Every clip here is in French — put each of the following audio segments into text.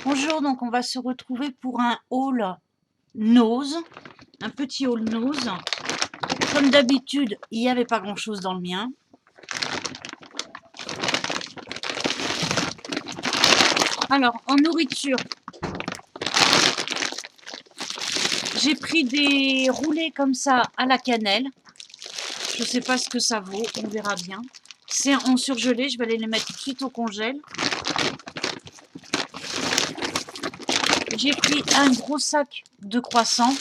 Bonjour, donc on va se retrouver pour un haul nose, un petit haul nose. Comme d'habitude, il n'y avait pas grand chose dans le mien. Alors, en nourriture, j'ai pris des roulés comme ça à la cannelle. Je ne sais pas ce que ça vaut, on verra bien. C'est en surgelé, je vais aller les mettre tout de suite au congèle. J'ai pris un gros sac de croissants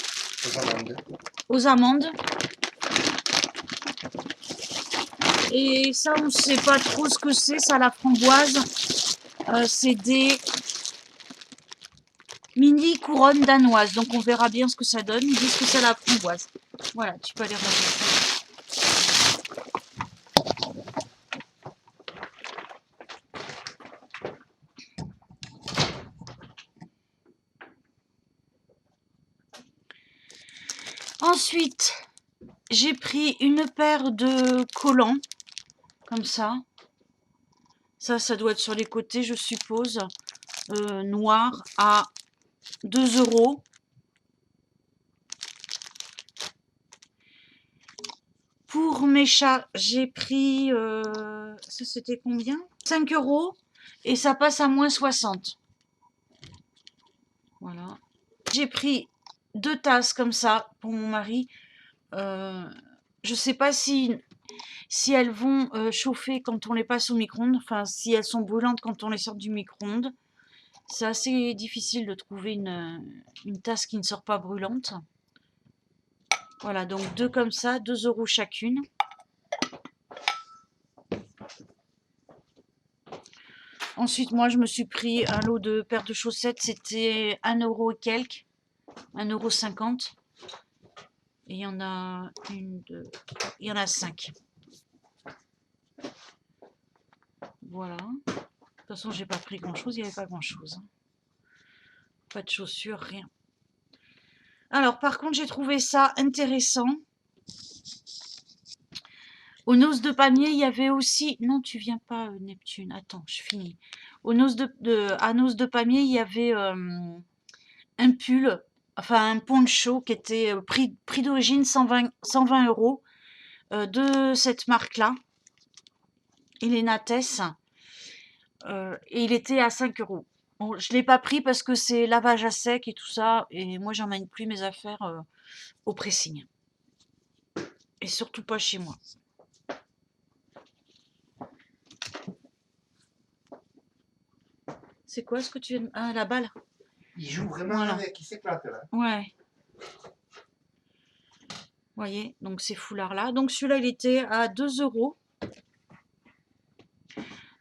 aux amandes. Et ça, on ne sait pas trop ce que c'est, ça, la framboise. C'est des mini couronnes danoises. Donc, on verra bien ce que ça donne. Ils disent que c'est la framboise. Voilà, tu peux aller ranger. Ensuite, j'ai pris une paire de collants, comme ça. Ça doit être sur les côtés, je suppose. Noir à 2 €. Pour mes chats, j'ai pris, ça c'était combien? 5 € et ça passe à moins 60. Voilà. J'ai pris 2 tasses comme ça pour mon mari. Je sais pas si elles vont chauffer quand on les passe au micro-ondes, enfin si elles sont brûlantes quand on les sort du micro-ondes. C'est assez difficile de trouver une tasse qui ne sort pas brûlante. Voilà, donc 2 comme ça, 2 € chacune. Ensuite, moi, je me suis pris un lot de paires de chaussettes. C'était 1 € et quelques, 1,50 €. Et il y en a une, deux, il y en a 5. Voilà. De toute façon, j'ai pas pris grand-chose. Il n'y avait pas grand-chose. Pas de chaussures, rien. Alors, par contre, j'ai trouvé ça intéressant. Aux noces de pamiers, il y avait aussi... Non, tu viens pas, Neptune. Attends, je finis. À noces de pamiers, il y avait un pull, enfin un poncho qui était prix d'origine 120 € de cette marque-là, Elenates. Et il était à 5 €. Bon, je ne l'ai pas pris parce que c'est lavage à sec et tout ça. Et moi, j'emmène plus mes affaires au pressing. Et surtout pas chez moi. C'est quoi ce que tu viens de... Ah, la balle. Il joue vraiment Voilà. avec, il s'éclate là. Ouais. Vous voyez, donc ces foulards-là. Donc celui-là, il était à 2 €.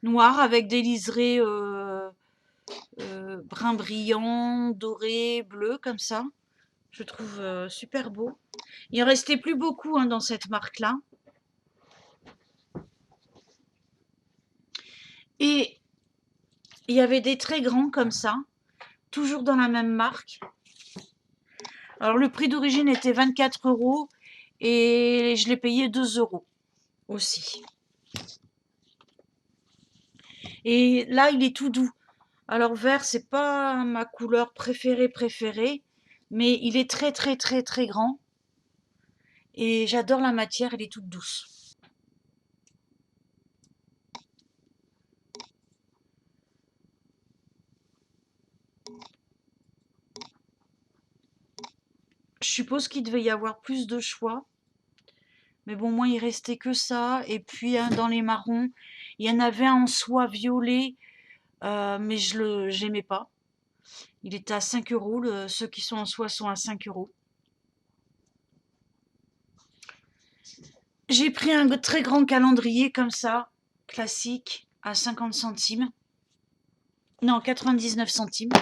Noir avec des liserés brun brillant, doré, bleu, comme ça. Je trouve super beau. Il en restait plus beaucoup hein, dans cette marque-là. Et il y avait des très grands comme ça, toujours dans la même marque. Alors le prix d'origine était 24 € et je l'ai payé 2 € aussi. Et là, il est tout doux. Alors vert, c'est pas ma couleur préférée, mais il est très très très très grand. Et j'adore la matière, elle est toute douce. Je suppose qu'il devait y avoir plus de choix. Mais bon, moi, il restait que ça. Et puis, dans les marrons, il y en avait un en soie violet, mais je n'aimais pas. Il était à 5 €. Ceux qui sont en soie sont à 5 €. J'ai pris un très grand calendrier comme ça, classique, à 50 centimes. Non, 99 centimes.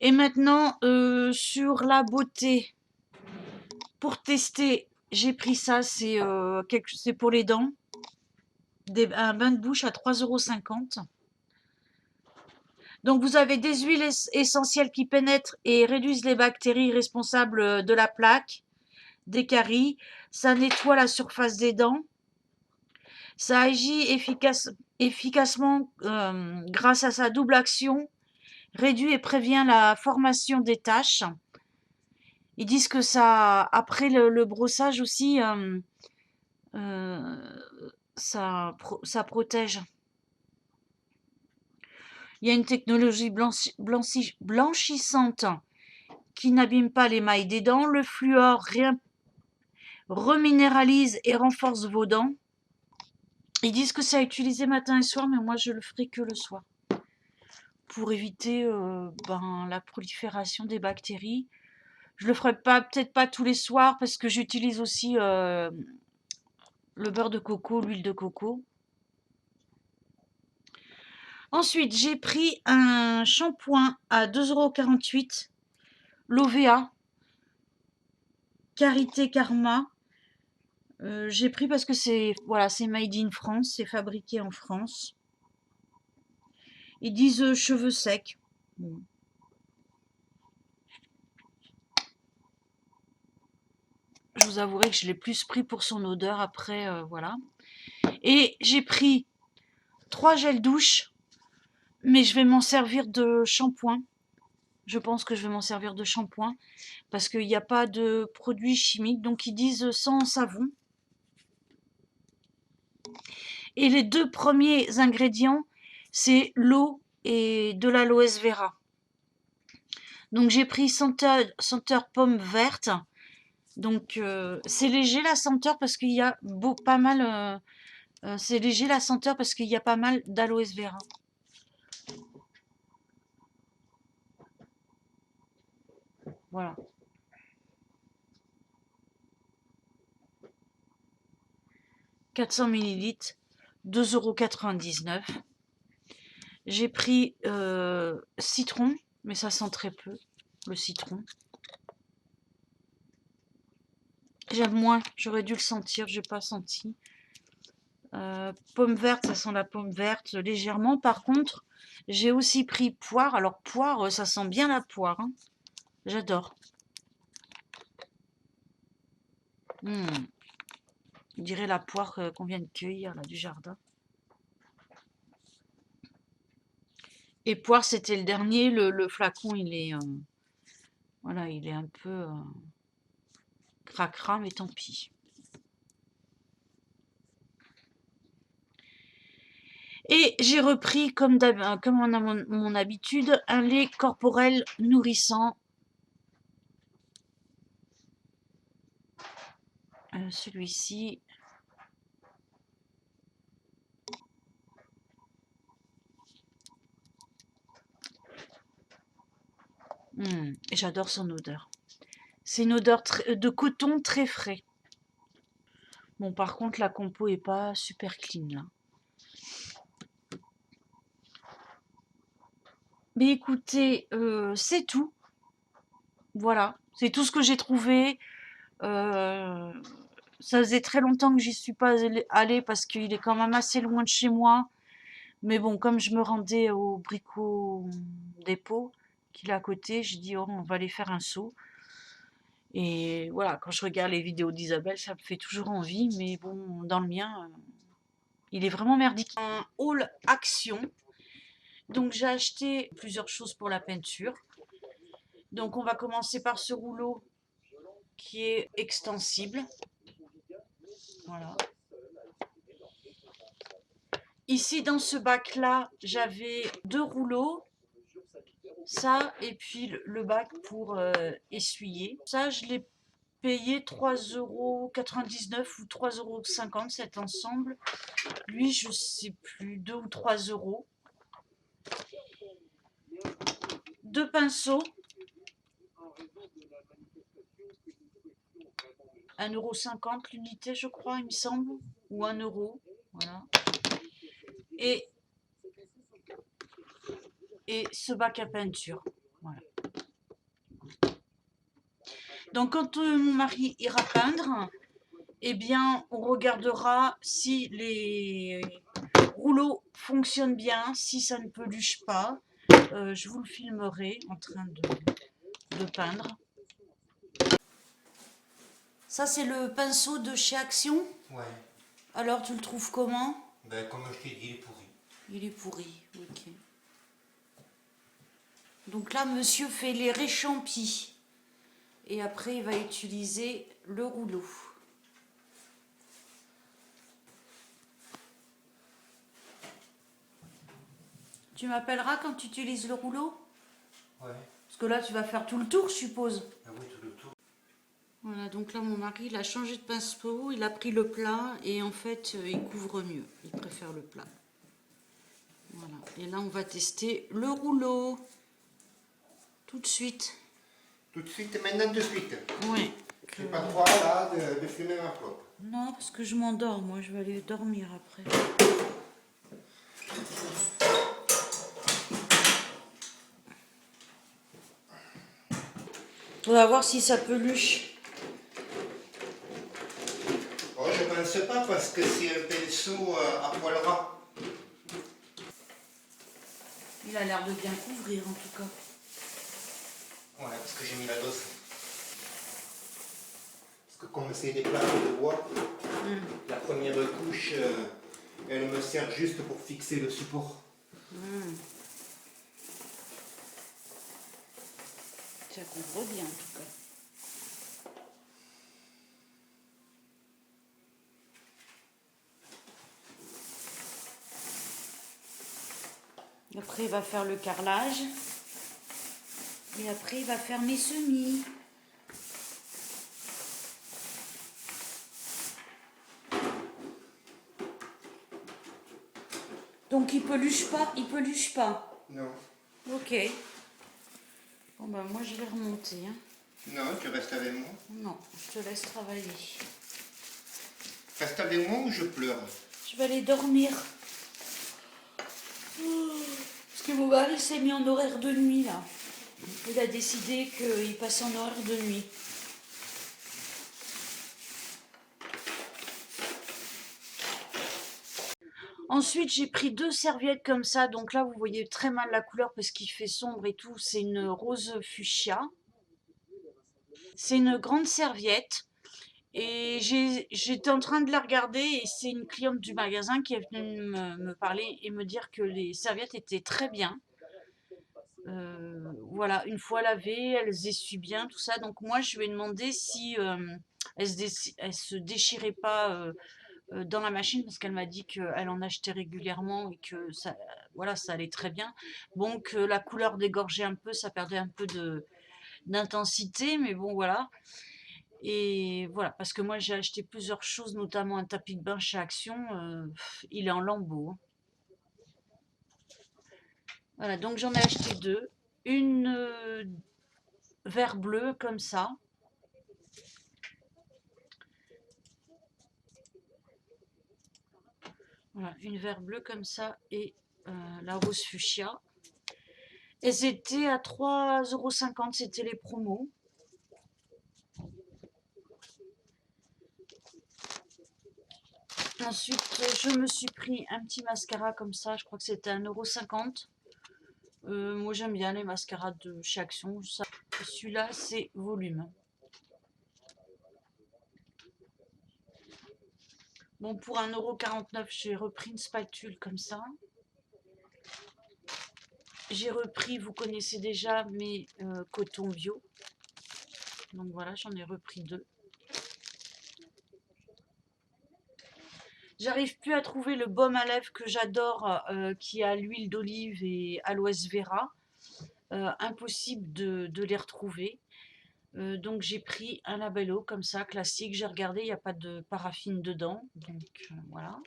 Et maintenant, sur la beauté, pour tester, j'ai pris ça, c'est pour les dents. Un bain de bouche à 3,50 €. Donc, vous avez des huiles essentielles qui pénètrent et réduisent les bactéries responsables de la plaque, des caries. Ça nettoie la surface des dents. Ça agit efficacement grâce à sa double action, réduit et prévient la formation des taches. Ils disent que ça, après le brossage aussi, ça protège. Il y a une technologie blanchissante qui n'abîme pas l'émail des dents. Le fluor reminéralise et renforce vos dents. Ils disent que c'est à utiliser matin et soir, mais moi je le ferai que le soir. Pour éviter la prolifération des bactéries. Je le ferai peut-être pas tous les soirs parce que j'utilise aussi le beurre de coco, l'huile de coco. Ensuite, j'ai pris un shampoing à 2,48 €, l'OVA, Karité Karma. J'ai pris parce que c'est made in France, c'est fabriqué en France. Ils disent cheveux secs. Bon. Je vous avouerai que je l'ai plus pris pour son odeur après, voilà. Et j'ai pris 3 gels douche, mais je vais m'en servir de shampoing. Je pense que je vais m'en servir de shampoing parce qu'il n'y a pas de produits chimiques, donc ils disent sans savon. Et les 2 premiers ingrédients, c'est l'eau et de l'aloe vera. Donc j'ai pris senteur pomme verte. Donc c'est léger la senteur parce qu'il y a pas mal. C'est léger la senteur parce qu'il y a pas mal d'aloe vera. Voilà. « 400 ml, 2,99 €. J'ai pris citron, mais ça sent très peu, le citron. J'aime moins, j'aurais dû le sentir, je n'ai pas senti. Pomme verte, ça sent la pomme verte légèrement. Par contre, j'ai aussi pris poire. Alors poire, ça sent bien la poire. Hein. J'adore. On dirait la poire qu'on vient de cueillir là, du jardin. Et poire, c'était le dernier. Le flacon, il est... voilà, il est un peu... cracra, mais tant pis. Et j'ai repris, comme on a mon habitude, un lait corporel nourrissant. Celui-ci. Et j'adore son odeur. C'est une odeur de coton très frais. Bon, par contre, la compo est pas super clean là. Mais écoutez, c'est tout. Voilà, c'est tout ce que j'ai trouvé. Ça faisait très longtemps que j'y suis pas allée parce qu'il est quand même assez loin de chez moi. Mais bon, comme je me rendais au Brico Dépôt, qui est à côté, j'ai dit, oh, on va aller faire un saut. Et voilà, quand je regarde les vidéos d'Isabelle, ça me fait toujours envie. Mais bon, dans le mien, il est vraiment merdique. Un haul action. Donc j'ai acheté plusieurs choses pour la peinture. Donc on va commencer par ce rouleau qui est extensible. Voilà. Ici dans ce bac là, j'avais 2 rouleaux. Ça et puis le bac pour essuyer. Ça je l'ai payé 3,99 € ou 3,50 € cet ensemble. Lui je sais plus, 2 ou 3 €. 2 pinceaux. 1,50 € l'unité, je crois, il me semble, ou 1 €. Voilà. Et ce bac à peinture. Voilà. Donc, quand mon mari ira peindre, eh bien, on regardera si les rouleaux fonctionnent bien, si ça ne peluche pas. Je vous le filmerai en train de peindre. Ça, c'est le pinceau de chez Action. Ouais. Alors, tu le trouves comment? Ben, comme je t'ai dit, il est pourri. Il est pourri, ok. Donc là, monsieur fait les réchampis. Et après, il va utiliser le rouleau. Tu m'appelleras quand tu utilises le rouleau? Ouais. Parce que là, tu vas faire tout le tour, je suppose. Ah oui, tout le tour. Voilà, donc là, mon mari, il a changé de pinceau, il a pris le plat et en fait, il couvre mieux. Il préfère le plat. Voilà. Et là, on va tester le rouleau. Tout de suite. Tout de suite, maintenant de suite. Oui. J'ai pas le droit là de fumer ma clope. Non, parce que je m'endors, moi, je vais aller dormir après. On va voir si ça peluche. Oh, je pense pas parce que c'est un pinceau à poil ras. Il a l'air de bien couvrir en tout cas. Ouais, parce que j'ai mis la dose. Parce que comme c'est des plaques de bois, la première couche, elle me sert juste pour fixer le support. Ça couvre bien en tout cas. Après, il va faire le carrelage. Et après, il va faire mes semis. Donc, il peluche pas, il peluche pas. Non. Ok. Bon, ben, moi, je vais remonter. Hein. Non, tu restes avec moi. Non, je te laisse travailler. Reste avec moi ou je pleure? Je vais aller dormir. Parce que mon mari s'est mis en horaire de nuit, là. Il a décidé qu'il passe en horaire de nuit. Ensuite, j'ai pris 2 serviettes comme ça. Donc là, vous voyez très mal la couleur parce qu'il fait sombre et tout. C'est une rose fuchsia. C'est une grande serviette. Et j'étais en train de la regarder et c'est une cliente du magasin qui est venue me parler et me dire que les serviettes étaient très bien. Voilà, une fois lavées, elles essuient bien, tout ça. Donc moi, je lui ai demandé si elles se déchiraient pas dans la machine parce qu'elle m'a dit qu'elle en achetait régulièrement et que ça, voilà, ça allait très bien. Bon, que la couleur dégorgeait un peu, ça perdait un peu d'intensité, mais bon, voilà. Et voilà, parce que moi j'ai acheté plusieurs choses, notamment un tapis de bain chez Action, il est en lambeaux. Hein. Voilà, donc j'en ai acheté 2. Une vert bleu comme ça. Voilà, une vert bleu comme ça et la rose fuchsia. Elles étaient à 3,50 €, c'était les promos. Ensuite, je me suis pris un petit mascara comme ça, je crois que c'était 1,50 €. Moi j'aime bien les mascaras de chez Action. Celui-là, c'est volume. Bon, pour 1,49 €, j'ai repris une spatule comme ça. J'ai repris, vous connaissez déjà mes cotons bio. Donc voilà, j'en ai repris 2. J'arrive plus à trouver le baume à lèvres que j'adore, qui a l'huile d'olive et aloès vera. Impossible de les retrouver. Donc j'ai pris un labello comme ça, classique. J'ai regardé, il n'y a pas de paraffine dedans. Donc voilà.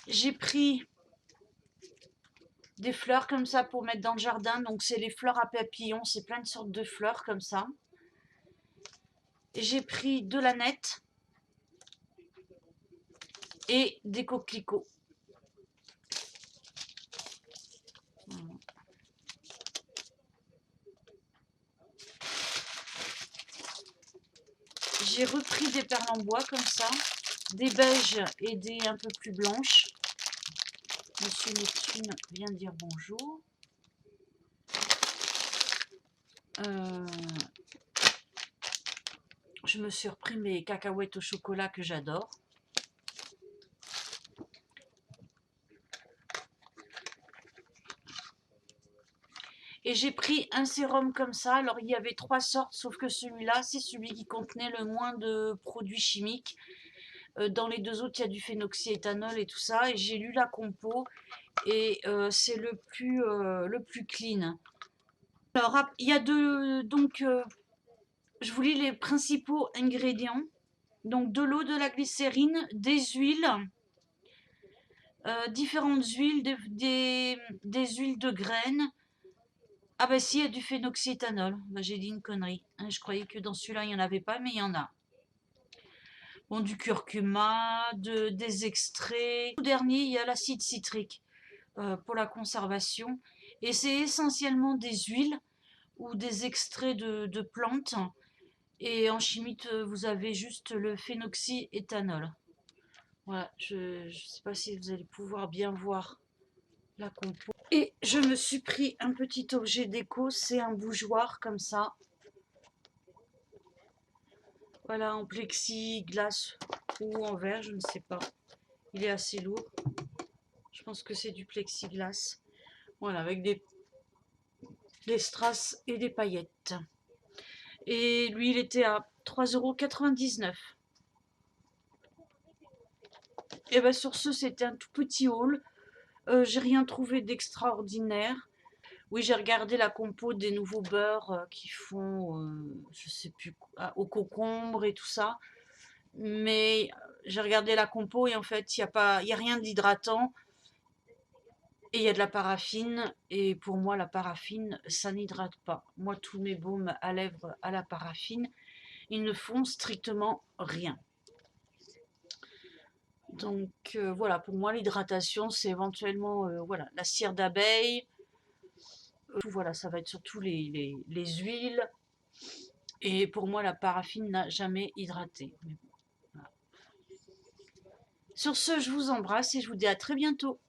J'ai pris des fleurs comme ça pour mettre dans le jardin. Donc c'est les fleurs à papillons, c'est plein de sortes de fleurs comme ça. J'ai pris de l'aneth et des coquelicots. Voilà. J'ai repris des perles en bois comme ça, des beiges et des un peu plus blanches. Monsieur Neptune vient dire bonjour. je me suis repris mes cacahuètes au chocolat que j'adore. Et j'ai pris un sérum comme ça. Alors, il y avait 3 sortes, sauf que celui-là, c'est celui qui contenait le moins de produits chimiques. Dans les 2 autres, il y a du phénoxyéthanol et tout ça. Et j'ai lu la compo et c'est le plus clean. Alors, il y a donc, je vous lis les principaux ingrédients. Donc, de l'eau, de la glycérine, des huiles, différentes huiles, des huiles de graines. Ah bah si, il y a du phénoxyéthanol. Bah, j'ai dit une connerie. Hein, je croyais que dans celui-là, il n'y en avait pas, mais il y en a. Bon, du curcuma, des extraits. Tout dernier, il y a l'acide citrique pour la conservation. Et c'est essentiellement des huiles ou des extraits de plantes. Et en chimie, vous avez juste le phénoxyéthanol. Voilà, je ne sais pas si vous allez pouvoir bien voir la compo. Et je me suis pris un petit objet déco, c'est un bougeoir comme ça. Voilà, en plexiglas ou en verre, je ne sais pas. Il est assez lourd. Je pense que c'est du plexiglas. Voilà, avec des strass et des paillettes. Et lui, il était à 3,99 €. Et bien sur ce, c'était un tout petit haul. J'ai rien trouvé d'extraordinaire. Oui, j'ai regardé la compo des nouveaux beurres qui font, je sais plus, au concombre et tout ça. Mais j'ai regardé la compo et en fait, il y a rien d'hydratant. Et il y a de la paraffine. Et pour moi, la paraffine, ça n'hydrate pas. Moi, tous mes baumes à lèvres à la paraffine, ils ne font strictement rien. Donc voilà, pour moi, l'hydratation, c'est éventuellement voilà, la cire d'abeille. Voilà, ça va être surtout les huiles. Et pour moi, la paraffine n'a jamais hydraté. Mais bon, voilà. Sur ce, je vous embrasse et je vous dis à très bientôt.